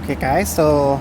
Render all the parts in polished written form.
Okay, guys, so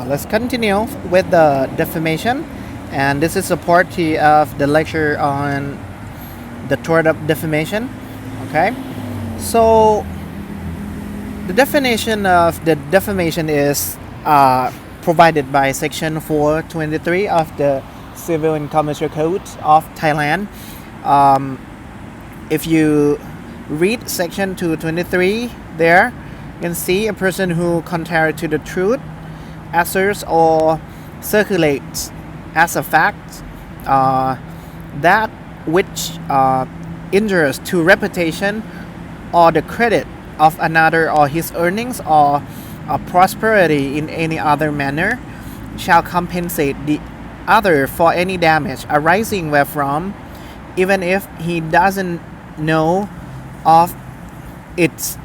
let's continue with the defamation. And this is a part two of the lecture on the tort of defamation. Okay, so the definition of the defamation is provided by section 423 of the Civil and Commercial Code of Thailand. Um, if you read section 223 there, you can see a person who, contrary to the truth, asserts or circulates as a fact that which injures to reputation or the credit of another or his earnings or prosperity in any other manner shall compensate the other for any damage arising therefrom, even if he doesn't know of its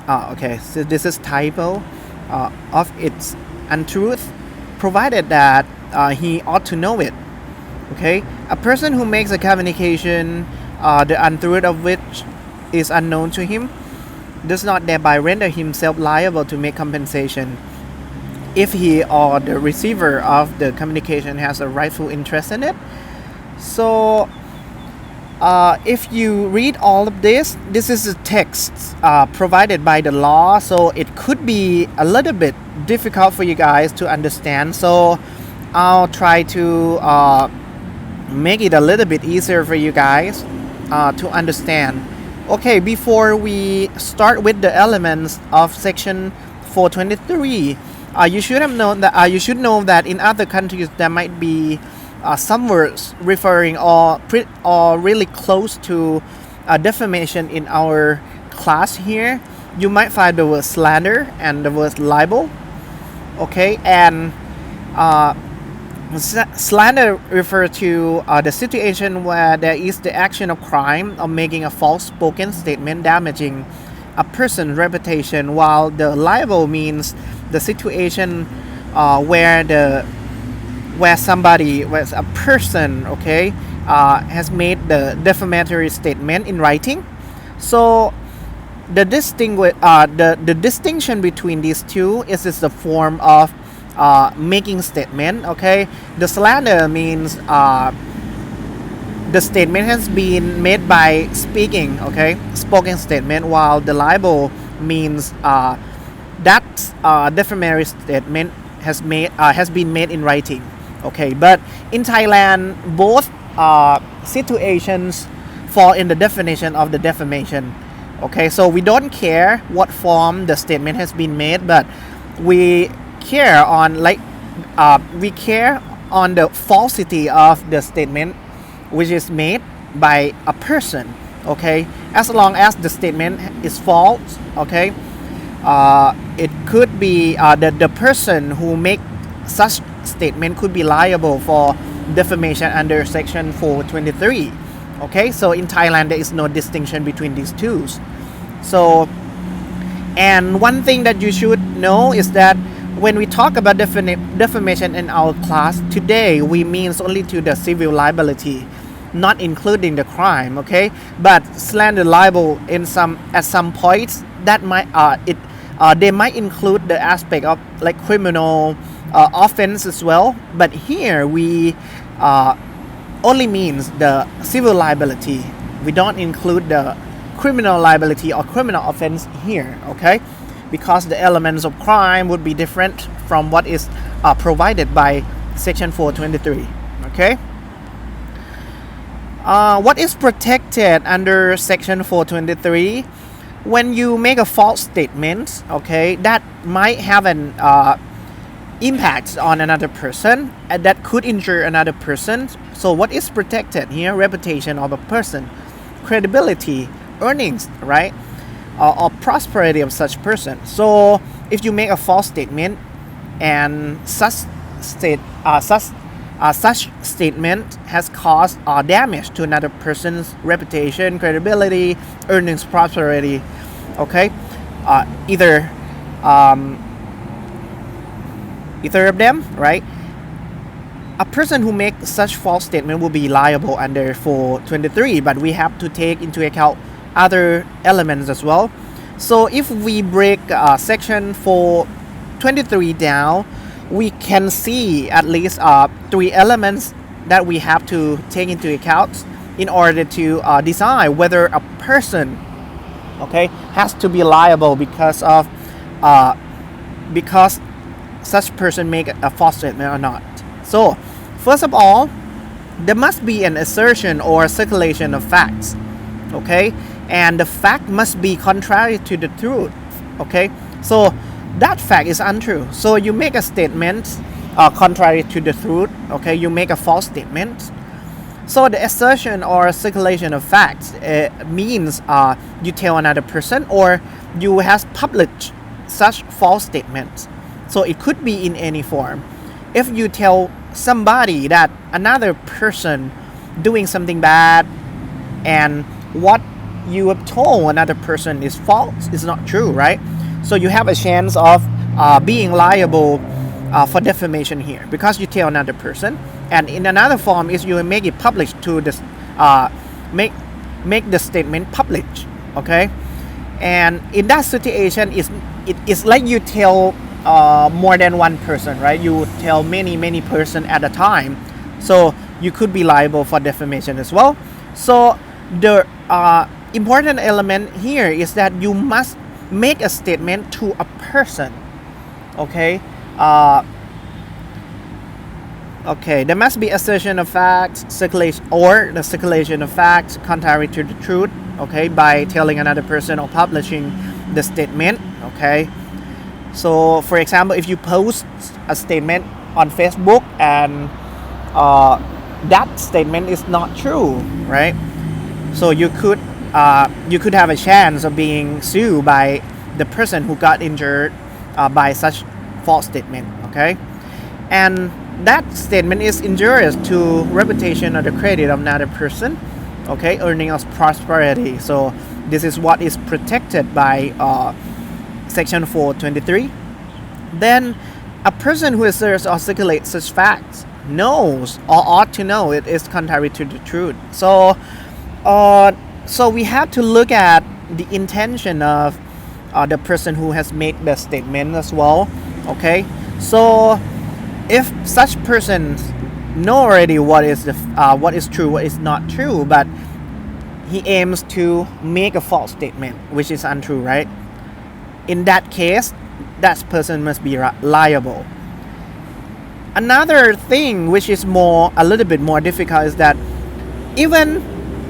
so this is typo of its untruth, provided that he ought to know it. Okay, a person who makes a communication the untruth of which is unknown to him does not thereby render himself liable to make compensation if he or the receiver of the communication has a rightful interest in it. So if you read all of this is a text provided by the law, so it could be a little bit difficult for you guys to understand. So I'll try to make it a little bit easier for you guys to understand. Okay, before we start with the elements of section 423, you should have known that you should know that in other countries there might be some words referring or really close to defamation in our class here. You might find the word slander and the word libel. Okay, and slander refers to the situation where there is the action of crime of making a false spoken statement damaging a person's reputation, while the libel means the situation where a person, okay, has made the defamatory statement in writing. So the distinction between these two is the form of making statement. Okay, the slander means the statement has been made by speaking, okay, spoken statement, while the libel means that defamatory statement has been made in writing. Okay, but in Thailand, both situations fall in the definition of the defamation. Okay, so we don't care what form the statement has been made, but we care on the falsity of the statement which is made by a person. Okay, as long as the statement is false, okay, it could be the person who make such statement could be liable for defamation under section 423. Okay, so in Thailand there is no distinction between these two. So, and one thing that you should know is that when we talk about defamation in our class today, we mean only to the civil liability, not including the crime. Okay, but slander, libel at some points that might they might include the aspect of like criminal offense as well, but here we only means the civil liability. We don't include the criminal liability or criminal offense here. Okay, because the elements of crime would be different from what is provided by section 423. Okay, what is protected under section 423? When you make a false statement, okay, that might have an impact on another person and that could injure another person. So what is protected here? Reputation of a person, credibility, earnings, right, or prosperity of such person. So if you make a false statement and such statement has caused damage to another person's reputation, credibility, earnings, prosperity, okay, either of them, right? A person who makes such false statement will be liable under 423, but we have to take into account other elements as well. So if we break section 4 23 down, we can see at least three elements that we have to take into account in order to decide whether a person, okay, has to be liable because such person make a false statement or not. So first of all, there must be an assertion or circulation of facts, okay, and the fact must be contrary to the truth, okay. So that fact is untrue, so you make a statement contrary to the truth, okay, you make a false statement. So the assertion or circulation of facts means you tell another person or you have published such false statements. So it could be in any form. If you tell somebody that another person doing something bad and what you have told another person is false, is not true, right? So you have a chance of being liable for defamation here because you tell another person. And in another form is you make it published to this make the statement public, okay. And in that situation it's like you tell more than one person, right? You tell many person at a time, so you could be liable for defamation as well. So the important element here is that you must make a statement to a person, okay. Okay, there must be assertion of facts, circulation, or the circulation of facts contrary to the truth, okay, by telling another person or publishing the statement, okay. So for example, if you post a statement on Facebook and that statement is not true, right? So you could have a chance of being sued by the person who got injured by such false statement, okay. And that statement is injurious to reputation or the credit of another person, okay, earning us prosperity. So this is what is protected by section 423. Then a person who asserts or circulates such facts knows or ought to know it is contrary to the truth. So we have to look at the intention of the person who has made the statement as well, okay. So if such persons know already what is true, what is not true, but he aims to make a false statement which is untrue, right? In that case, that person must be liable. Another thing which is a little bit more difficult is that even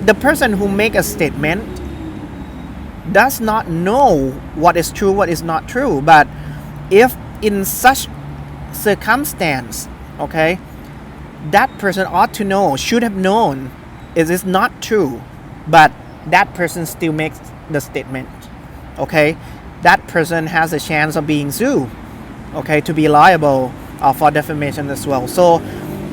the person who make a statement does not know what is true, what is not true, but if in such circumstance, okay, that person ought to know, should have known it is not true, but that person still makes the statement, okay, that person has a chance of being sued, okay, to be liable for defamation as well. So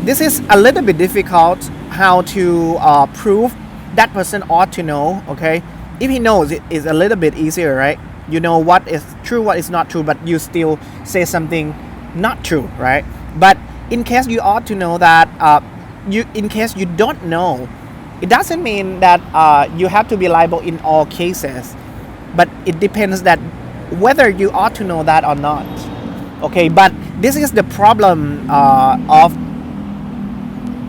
this is a little bit difficult how to prove that person ought to know, okay. If he knows, it is a little bit easier, right? You know what is true, what is not true, but you still say something not true, right? But in case you ought to know that in case you don't know, it doesn't mean that you have to be liable in all cases, but it depends that whether you ought to know that or not, okay. But this is the problem of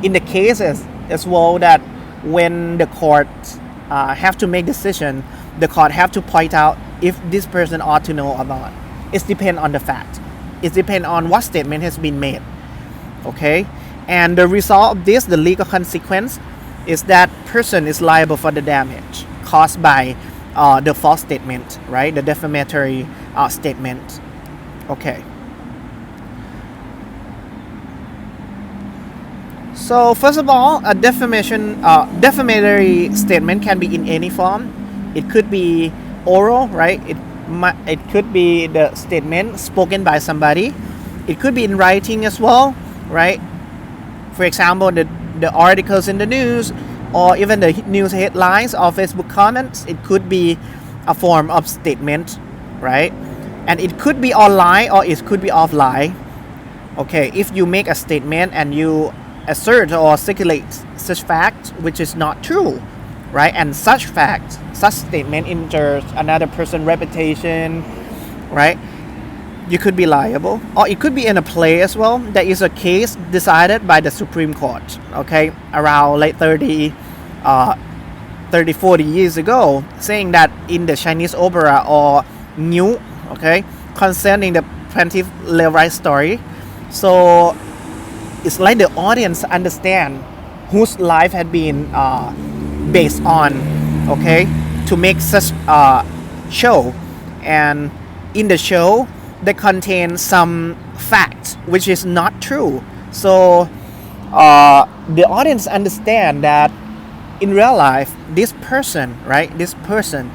in the cases as well, that when the court have to make decision, the court have to point out if this person ought to know or not. It depends on the fact. It depends on what statement has been made, okay. And the result of this, the legal consequence, is that person is liable for the damage caused by the false statement, right? The defamatory statement, okay. So first of all, a defamatory statement can be in any form. It could be oral, right? It could be the statement spoken by somebody. It could be in writing as well, right? For example, the articles in the news, or even the news headlines or Facebook comments. It could be a form of statement, right? And it could be online or it could be offline. Okay, if you make a statement and you assert or circulate such fact which is not true, right? And such fact, such statement injures another person's reputation, right? you could be liable, or it could be in a play as well. There is a case decided by the Supreme Court, okay, around like 40 years ago, saying that in the Chinese opera or new, okay, concerning the plaintiff Levi story. So it's like the audience understand whose life had been based on, okay, to make such show. And in the show they contain some facts which is not true. So the audience understand that in real life this person, right, this person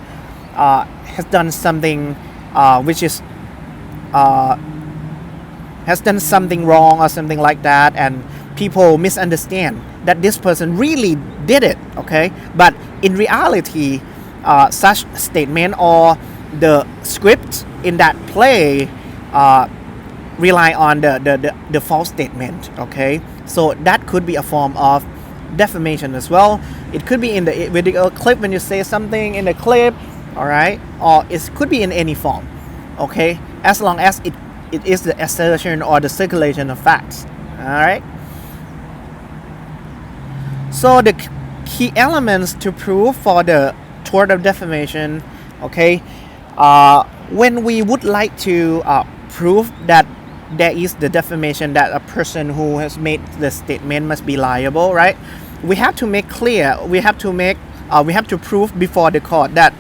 has done something which is has done something wrong or something like that, and people misunderstand that this person really did it, okay, but in reality such statement or the script in that play rely on the false statement, okay. So that could be a form of defamation as well. It could be in the video clip when you say something in the clip, all right, or it could be in any form, okay, as long as it is the assertion or the circulation of facts, all right. So the key elements to prove for the tort of defamation, okay, when we would like to prove that there is the defamation, that a person who has made the statement must be liable, right, we have to make clear, we have to prove before the court that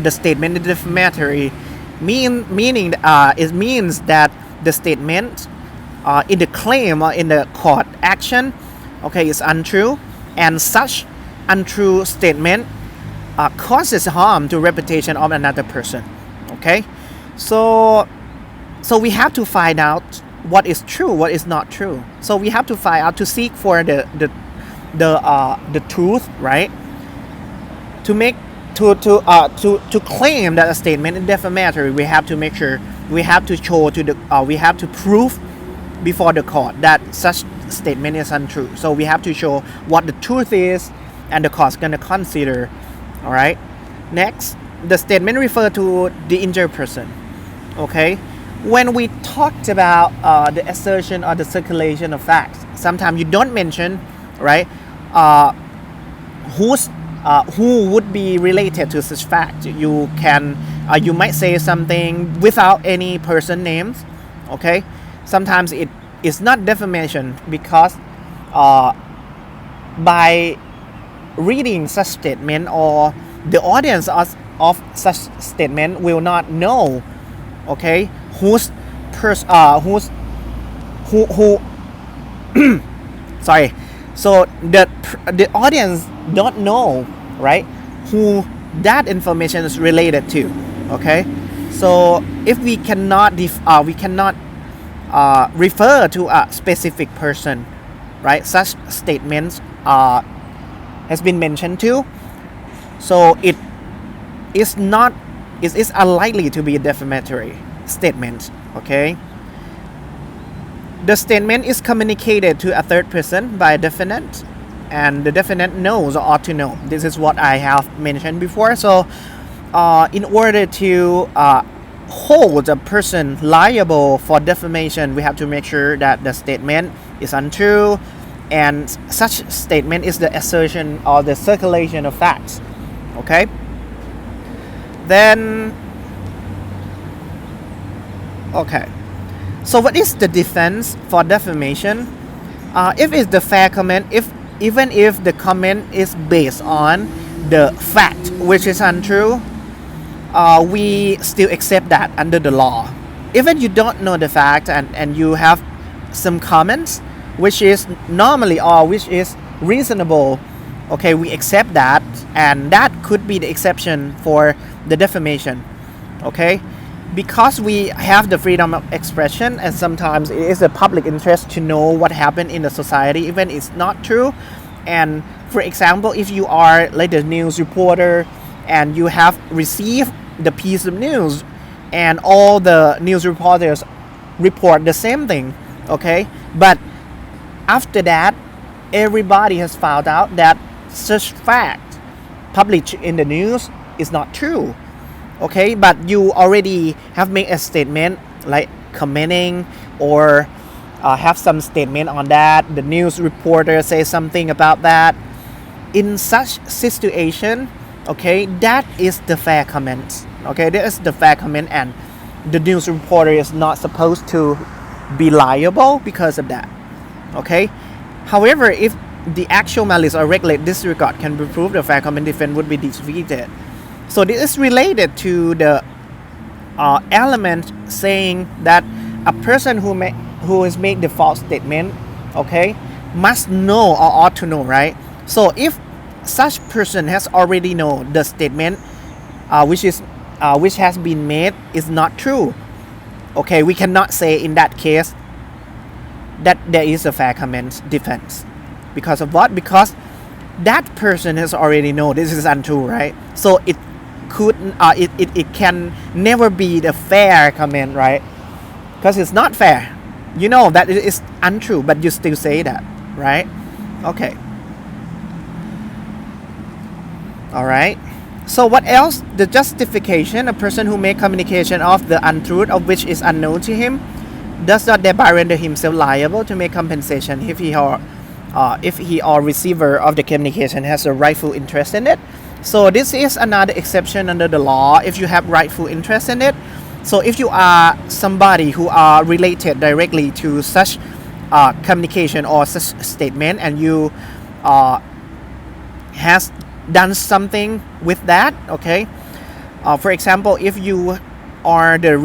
the statement is defamatory, meaning it means that the statement in the claim or in the court action, okay, is untrue, and such untrue statement causes harm to reputation of another person, okay. So we have to find out what is true, what is not true. So we have to find out, to seek for the truth, right, to make to claim that a statement is defamatory. We have to make sure, we have to show to the we have to prove before the court that such statement is untrue. So we have to show what the truth is, and the court's gonna consider, all right. Next, the statement refer to the injured person, okay. When we talked about the assertion or the circulation of facts, sometimes you don't mention, right, who would be related to such fact. You can you might say something without any person names, okay. Sometimes it is not defamation because by reading such statement, or the audience of such statement will not know, okay, who sorry, so the audience don't know, right, who that information is related to, okay. So if we cannot refer to a specific person, right, such statements has been mentioned to, so it is unlikely to be a defamatory statement, okay. The statement is communicated to a third person by a defendant, and the defendant knows or ought to know. This is what I have mentioned before. So in order to hold a person liable for defamation, we have to make sure that the statement is untrue, and such statement is the assertion or the circulation of facts, okay. Then okay, so what is the defense for defamation? If it's the fair comment, even if the comment is based on the fact which is untrue, we still accept that under the law. Even you don't know the fact, and you have some comments which is normally or which is reasonable, okay, we accept that, and that could be the exception for the defamation, okay. Because we have the freedom of expression, and sometimes it is a public interest to know what happened in the society, even it's not true. And for example, if you are like the news reporter and you have received the piece of news, and all the news reporters report the same thing, okay, but after that everybody has found out that such fact published in the news is not true, okay, but you already have made a statement like commenting or have some statement on that. The news reporter says something about that. In such situation, okay, that is the fair comment. Okay, that is the fair comment, and the news reporter is not supposed to be liable because of that. Okay. However, if the actual malice or reckless disregard can be proved, the fair comment defense would be defeated. So this is related to the element saying that a person who has made the false statement, okay, must know or ought to know, right? So if such person has already known the statement which has been made is not true, okay, we cannot say in that case that there is a fair comment defense. Because of what? Because that person has already known this is untrue, right? So it can never be the fair comment, right? Because it's not fair. You know that it is untrue, but you still say that, right? Okay. All right. So what else? The justification: a person who makes communication of the untruth of which is unknown to him does not thereby render himself liable to make compensation if he or receiver of the communication has a rightful interest in it. So this is another exception under the law if you have rightful interest in it. So if you are somebody who are related directly to such communication or such statement, and you has done something with that, okay. For example, if you are the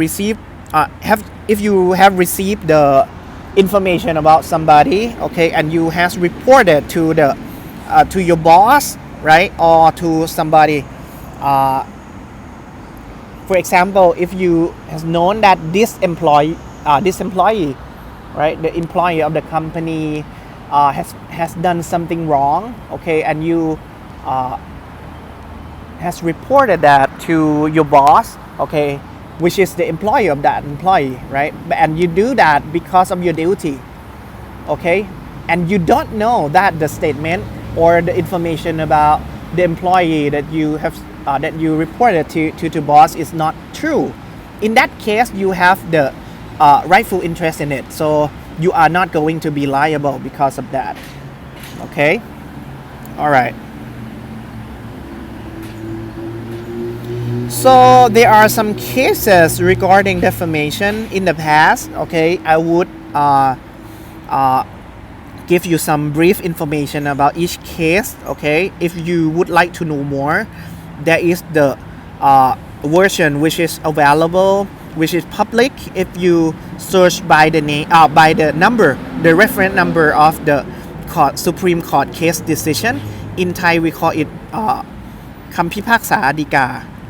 if you have received the information about somebody, okay, and you has reported to the to your boss, right, or to somebody. For example, if you has known that this employee, right, the employee of the company has done something wrong, okay, and you has reported that to your boss, okay, which is the employer of that employee, right? And you do that because of your duty, okay? And you don't know that the statement or the information about the employee that you have that you reported to boss is not true. In that case, you have the rightful interest in it, so you are not going to be liable because of that. Okay? All right. So there are some cases regarding defamation in the past. Okay, I would give you some brief information about each case. Okay, if you would like to know more, there is the version which is available, which is public. If you search by the name, by the number, the reference number of the Supreme Court case decision. In Thai, we call it คำพิพากษาฎีกา.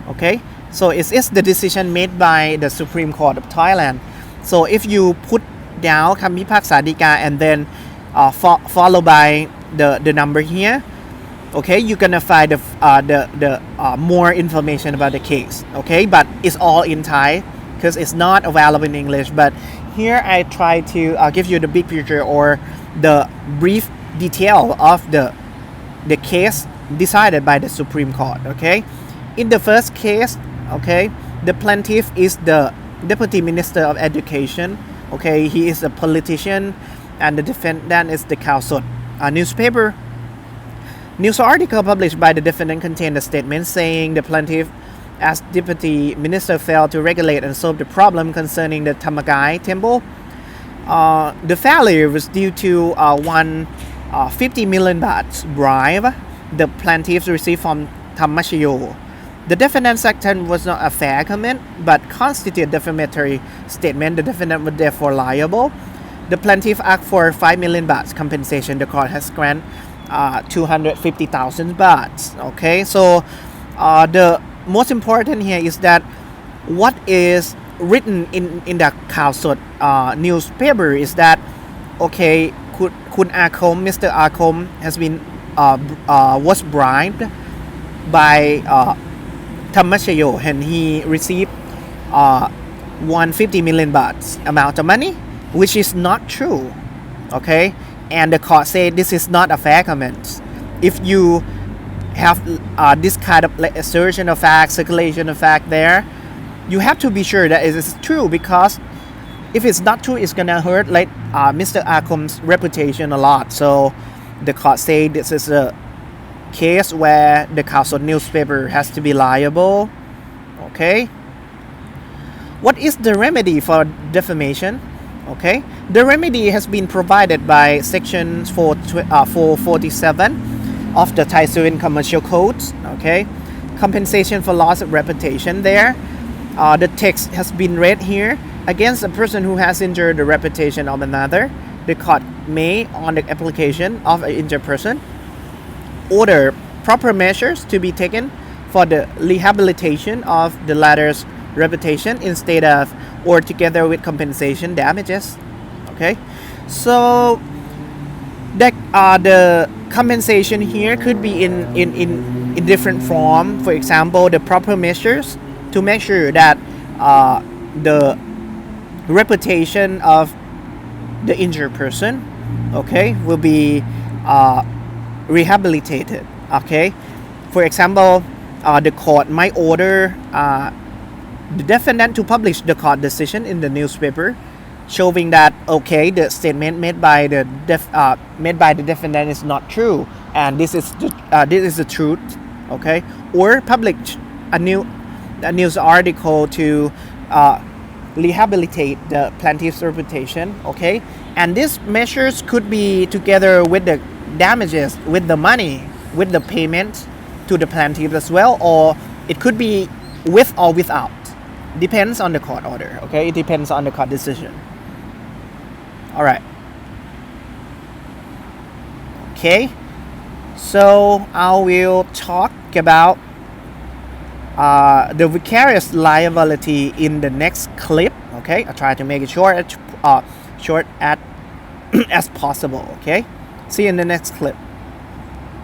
Okay, so it is the decision made by the Supreme Court of Thailand. So if you put down คำพิพากษาฎีกา and then followed by the number here, okay, you're gonna find the more information about the case. Okay, but it's all in Thai because it's not available in English. But here I try to give you the big picture or the brief detail of the case decided by the Supreme Court. Okay. In the first case, okay, the plaintiff is the Deputy Minister of Education. Okay, he is a politician, and the defendant is the Khao newspaper. News article published by the defendant contained a statement saying the plaintiff, as Deputy Minister, failed to regulate and solve the problem concerning the Thamagai temple. The failure was due to 50 million baht bribe the plaintiffs received from Thammachayo. The defendant's action was not a fair comment, but constituted defamatory statement. The defendant was therefore liable. The plaintiff asked for 5 million baht compensation. The court has granted 250,000 baht. Okay, so the most important here is that what is written in the Khao newspaper is that, okay, Kun Akom, Mr. Akom has been was bribed by Thammachayo, and he received 150 million baht amount of money, which is not true. Okay, and the court said this is not a fair comment. If you have this kind of like assertion of fact, circulation of fact there, you have to be sure that it is true, because if it's not true, it's gonna hurt like Mr. Akom's reputation a lot. So the court say this is a case where the Khao newspaper has to be liable. Okay. What is the remedy for defamation? Okay. The remedy has been provided by Section 447 of the Thai Civil Commercial Codes. Okay. Compensation for loss of reputation there. The text has been read here. Against a person who has injured the reputation of another, the court may, on the application of an injured person, order proper measures to be taken for the rehabilitation of the latter's reputation instead of or together with compensation damages. Okay, so that the compensation here could be in different form. For example, the proper measures to make sure that the reputation of the injured person, okay, will be rehabilitated. Okay, for example, the court might order the defendant to publish the court decision in the newspaper, showing that okay, the statement made by the defendant is not true, and this is the truth. Okay, or publish a news article to rehabilitate the plaintiff's reputation. Okay, and these measures could be together with the damages, with the money, with the payment to the plaintiff as well, or it could be with or without. Depends on the court order. Okay, it depends on the court decision. All right. Okay, so I will talk about the vicarious liability in the next clip. Okay, I try to make it short as possible. Okay, see you in the next clip.